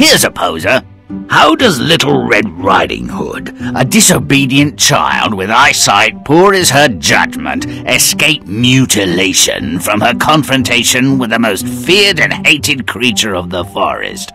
here's a poser. How does Little Red Riding Hood, a disobedient child with eyesight poor as her judgment, escape mutilation from her confrontation with the most feared and hated creature of the forest?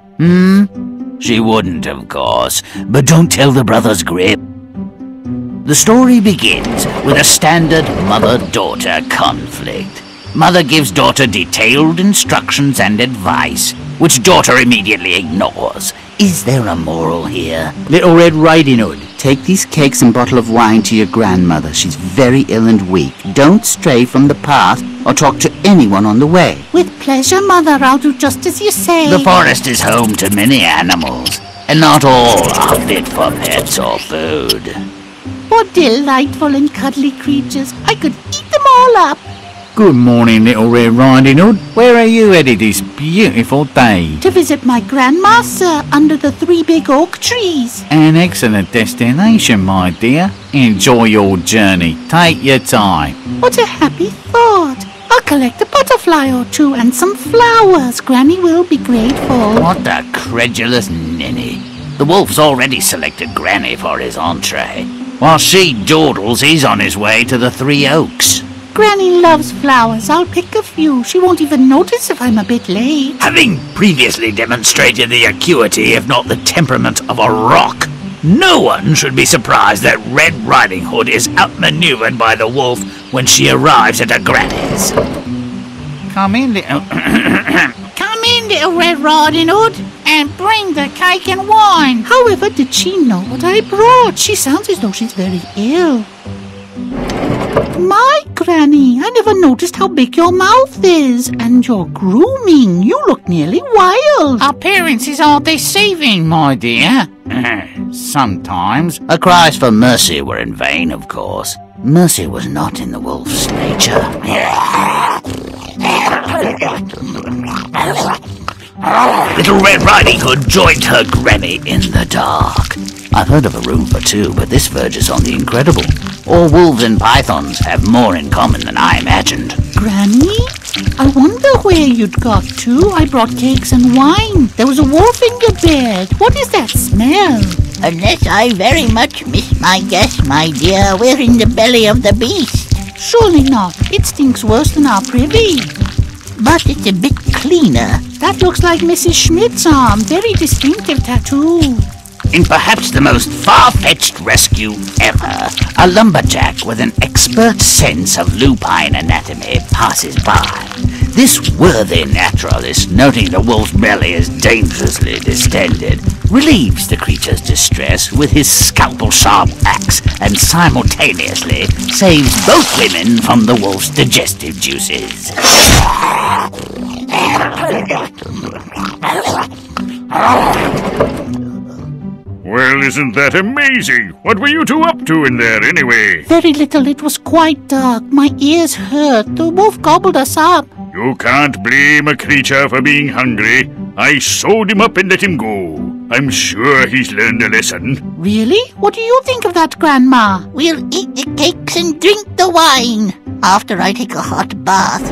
She wouldn't, of course, but don't tell the brothers Grimm. The story begins with a standard mother-daughter conflict. Mother gives daughter detailed instructions and advice, which daughter immediately ignores. Is there a moral here? Little Red Riding Hood, take these cakes and bottle of wine to your grandmother. She's very ill and weak. Don't stray from the path or talk to anyone on the way. With pleasure, Mother. I'll do just as you say. The forest is home to many animals, and not all are fit for pets or food. What delightful and cuddly creatures. I could eat them all up. Good morning, Little Red Riding Hood. Where are you headed this beautiful day? To visit my grandma, sir, under the 3 big oak trees. An excellent destination, my dear. Enjoy your journey. Take your time. What a happy thought. I'll collect a butterfly or two and some flowers. Granny will be grateful. What a credulous ninny. The wolf's already selected Granny for his entree. While she dawdles, he's on his way to the 3 Oaks. Granny loves flowers. I'll pick a few. She won't even notice if I'm a bit late. Having previously demonstrated the acuity, if not the temperament, of a rock, no one should be surprised that Red Riding Hood is outmaneuvered by the wolf when she arrives at her granny's. Come in, little... Come in, Little Red Riding Hood, and bring the cake and wine. However, did she know what I brought? She sounds as though she's very ill. My Granny, I never noticed how big your mouth is. And your grooming. You look nearly wild. Appearances are deceiving, my dear. Sometimes. Her cries for mercy were in vain, of course. Mercy was not in the wolf's nature. Little Red Riding Hood joined her granny in the dark. I've heard of a room for 2, but this verges on the incredible. All wolves and pythons have more in common than I imagined. Granny? I wonder where you'd got to. I brought cakes and wine. There was a wolf in your bed. What is that smell? Unless I very much miss my guess, my dear, we're in the belly of the beast. Surely not. It stinks worse than our privy. But it's a bit cleaner. That looks like Mrs. Schmidt's arm. Very distinctive tattoo. In perhaps the most far-fetched rescue ever, a lumberjack with an expert sense of lupine anatomy passes by. This worthy naturalist, noting the wolf's belly is dangerously distended, relieves the creature's distress with his scalpel-sharp axe and simultaneously saves both women from the wolf's digestive juices. Well, isn't that amazing? What were you 2 up to in there, anyway? Very little. It was quite dark. My ears hurt. The wolf gobbled us up. You can't blame a creature for being hungry. I sewed him up and let him go. I'm sure he's learned a lesson. Really? What do you think of that, Grandma? We'll eat the cakes and drink the wine after I take a hot bath.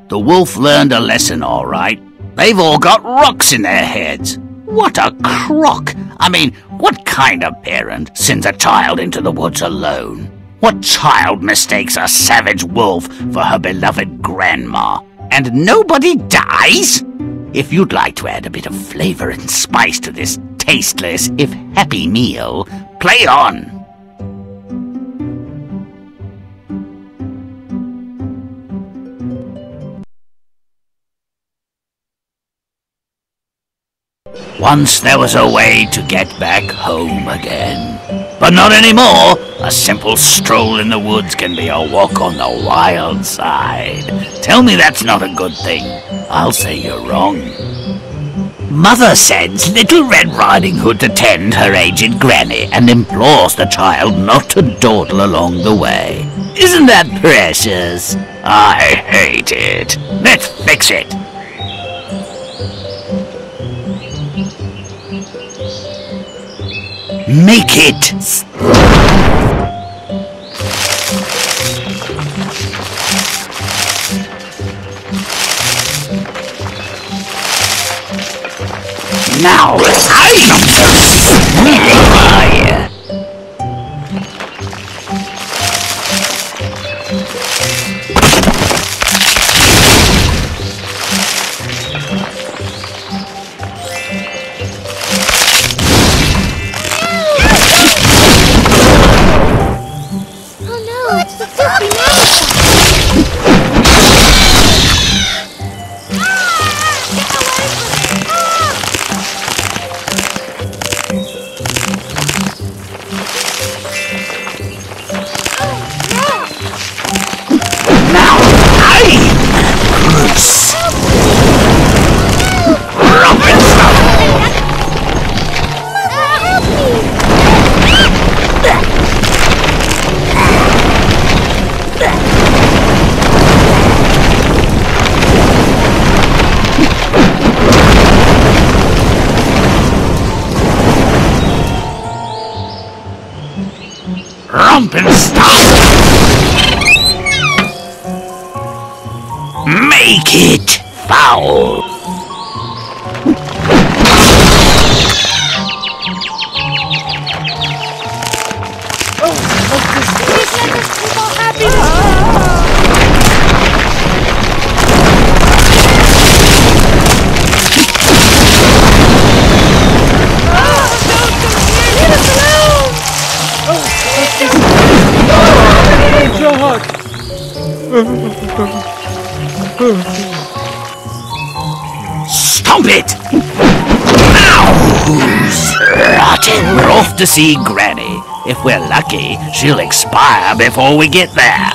The wolf learned a lesson, all right. They've all got rocks in their heads. What a crock! I mean, what kind of parent sends a child into the woods alone? What child mistakes a savage wolf for her beloved grandma? And nobody dies? If you'd like to add a bit of flavor and spice to this tasteless, if happy meal, play on. Once there was a way to get back home again. But not anymore. A simple stroll in the woods can be a walk on the wild side. Tell me that's not a good thing. I'll say you're wrong. Mother sends Little Red Riding Hood to tend her aged granny and implores the child not to dawdle along the way. Isn't that precious? I hate it. Let's fix it. Make it! Now, I'm fire. Oh no, it's the fluffy man. Now, I'm Bruce. Rumpenstock! Make it foul! Stomp it! Now who's rotten? We're off to see Granny. If we're lucky, she'll expire before we get there.